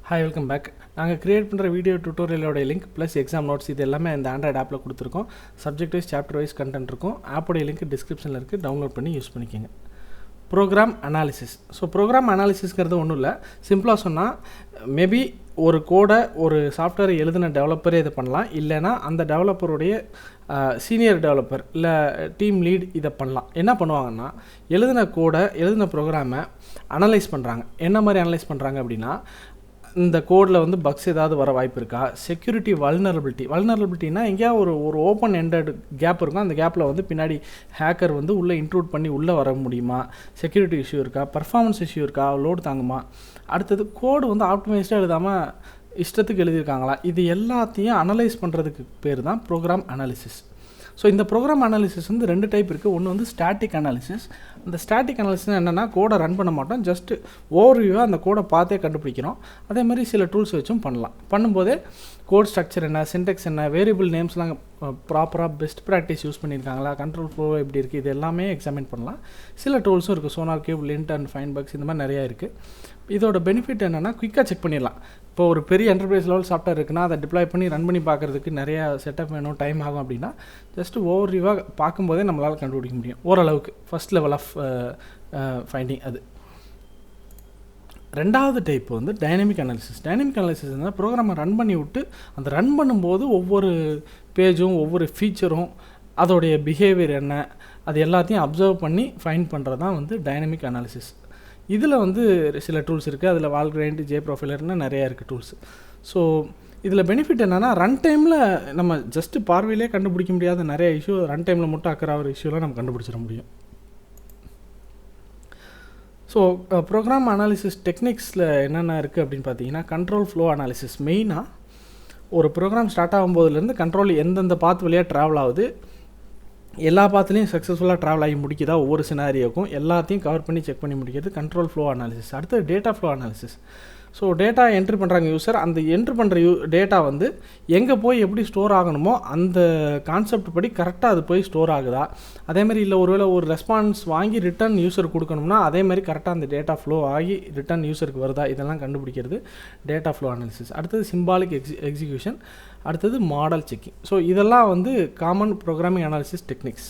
Hi, welcome back. நாங்கள் create பண்ணுற video டியூட்டோரியலோட லிங்க் ப்ளஸ் எக்ஸாம் நோட்ஸ் இது எல்லாமே இந்த ஆண்ட்ராய்டு ஆப்பில் கொடுத்துருக்கோம். Subject wise chapter wise content இருக்கும். ஆப்போடைய லிங்க் டிஸ்கிரிப்ஷனில் இருக்குது, டவுன்லோட் பண்ணி யூஸ் பண்ணிக்கோங்க. Program analysis. ஸோ ப்ரோக்ராம் அனாலிசிஸ்ங்கிறது ஒன்றும் இல்லை, சிம்பிளாக சொன்னால் மேபி ஒரு கோடை ஒரு சாஃப்ட்வேர் எழுதின டெவலப்பரே இது பண்ணலாம், இல்லைனா அந்த டெவலப்பருடைய சீனியர் டெவலப்பர் இல்லை டீம் லீட் இதை பண்ணலாம். என்ன பண்ணுவாங்கன்னா, எழுதின கோடை எழுதின ப்ரோக்ராமை அனலைஸ் பண்ணுறாங்க. என்ன மாதிரி அனலைஸ் பண்ணுறாங்க அப்படின்னா, இந்த கோடில் வந்து பக்ஸ் ஏதாவது வர வாய்ப்பு இருக்கா, செக்யூரிட்டி வல்னரபிலிட்டினா எங்கேயா ஒரு ஓப்பன் எண்டட் கேப் இருக்கும், அந்த கேப்பில் வந்து பின்னாடி ஹேக்கர் வந்து உள்ளே இன்ட்ரூட் பண்ணி உள்ளே வர முடியுமா, செக்யூரிட்டி இஷ்யூ இருக்கா, பர்ஃபார்மன்ஸ் இஷ்யூ இருக்கா, லோடு தாங்குமா, அடுத்தது கோடு வந்து ஆப்டிமைஸ்டாக எழுதாமல் இஷ்டத்துக்கு எழுதியிருக்காங்களா, இது எல்லாத்தையும் அனலைஸ் பண்ணுறதுக்கு பேர் தான் ப்ரோக்ராம் அனாலிசிஸ். ஸோ இந்த ப்ரோக்ராம் அனாலிசிஸ் வந்து ரெண்டு டைப் இருக்குது. ஒன்று வந்து ஸ்டாட்டிக் அனாலிசிஸ். இந்த ஸ்டாட்டிக் அனாலிசிஸ் என்னென்னா, கோடை ரன் பண்ண மாட்டோம், ஜஸ்ட் ஓவர்வியூவாக அந்த கோடை பார்த்தே கண்டுபிடிக்கிறோம். அதே மாதிரி சில டூல்ஸ் வச்சும் பண்ணலாம். பண்ணும்போதே கோட் ஸ்ட்ரக்சர் என்ன, சின்டெக்ஸ் என்ன, வேரியபிள் நேம்ஸ்லாம் ப்ராப்பராக பெஸ்ட் ப்ராக்டிஸ் யூஸ் பண்ணியிருக்காங்களா, கண்ட்ரோல் ஃப்ளோ எப்படி இருக்குது, இது எல்லாமே எக்ஸாமின் பண்ணலாம். சில டூல்ஸும் இருக்குது, SonarQube, lint and FindBugs, இந்த மாதிரி நிறையா இருக்குது. இதோட பெனிஃபிட் என்னென்னா, குயிக்காக செக் பண்ணிடலாம். இப்போ ஒரு பெரிய என்டர்பிரைஸ் லெவல் சாஃப்ட்வேர் இருக்குன்னா, அதை டிப்ளாய் பண்ணி ரன் பண்ணி பார்க்குறதுக்கு நிறையா செட்டப் வேணும், டைம் ஆகும். அப்படின்னா ஜஸ்ட் ஓவர்வியூவாக பார்க்கும்போதே நம்மளால் கண்டுபிடிக்க முடியும் ஓரளவுக்கு. ஃபஸ்ட் லெவல் ஆஃப் ஃபைண்டிங் அது. ரெண்டாவது டைப் வந்து டைனமிக் அனாலிசிஸ். டைனமிக் அனாலிசிஸ் இருந்தால் ப்ரோக்ராமை ரன் பண்ணி விட்டு அந்த ரன் பண்ணும்போது ஒவ்வொரு பேஜும் ஒவ்வொரு ஃபீச்சரும் அதோடைய பிஹேவியர் என்ன, அது எல்லாத்தையும் அப்சர்வ் பண்ணி ஃபைண்ட் பண்ணுறது தான் வந்து டைனமிக் அனாலிசிஸ். இதில் வந்து சில டூல்ஸ் இருக்குது. அதில் வால்கிரைண்ட், ஜே ப்ரொஃபைலர்னு நிறையா இருக்குது டூல்ஸ். ஸோ இதில் பெனிஃபிட் என்னென்னா, ரன் டைமில் நம்ம ஜஸ்ட்டு பார்வையிலே கண்டுபிடிக்க முடியாத நிறைய இஷ்யூ ரன் டைமில் மட்டும் ஆகிற இஷ்யூலாம் நம்ம கண்டுபிடிச்சிட முடியும். ஸோ ப்ரோக்ராம் அனாலிசிஸ் டெக்னிக்ஸில் என்னென்ன இருக்குது அப்படின்னு பார்த்தீங்கன்னா, கண்ட்ரோல் ஃப்ளோ அனாலிசிஸ். மெயினாக ஒரு ப்ரோக்ராம் ஸ்டார்ட் ஆகும்போதுலேருந்து கண்ட்ரோல் எந்தெந்த பாத் வழியாக ட்ராவல் ஆகுது, எல்லா பாத்துலேயும் சக்ஸஸ்ஃபுல்லாக ட்ராவல் ஆகி முடிக்குதா, ஒவ்வொரு சினாரியோக்கும் எல்லாத்தையும் கவர் பண்ணி செக் பண்ணி முடிக்கிறது கண்ட்ரோல் ஃப்ளோ அனாலிசிஸ். அடுத்தது data flow analysis. So data entry பண்ணுறாங்க யூசர், அந்த என்ட்ரி பண்ணுற டேட்டா வந்து எங்கே போய் எப்படி ஸ்டோர் ஆகணுமோ அந்த கான்செப்ட் படி கரெக்டாக அது போய் ஸ்டோர் ஆகுதா, அதேமாதிரி இல்லை ஒருவேளை ஒரு ரெஸ்பான்ஸ் வாங்கி ரிட்டன் யூசருக்கு கொடுக்கணும்னா அதேமாதிரி கரெக்டாக அந்த டேட்டா ஃப்ளோ ஆகி ரிட்டன் யூசருக்கு வருதா, இதெல்லாம் கண்டுபிடிக்கிறது டேட்டா ஃப்ளோ அனாலிசிஸ். அடுத்தது சிம்பாலிக் எக்ஸிக்யூஷன். அடுத்தது மாடல் செக்கிங். ஸோ இதெல்லாம் வந்து காமன் ப்ரோக்ராமிங் அனாலிசிஸ் டெக்னிக்ஸ்.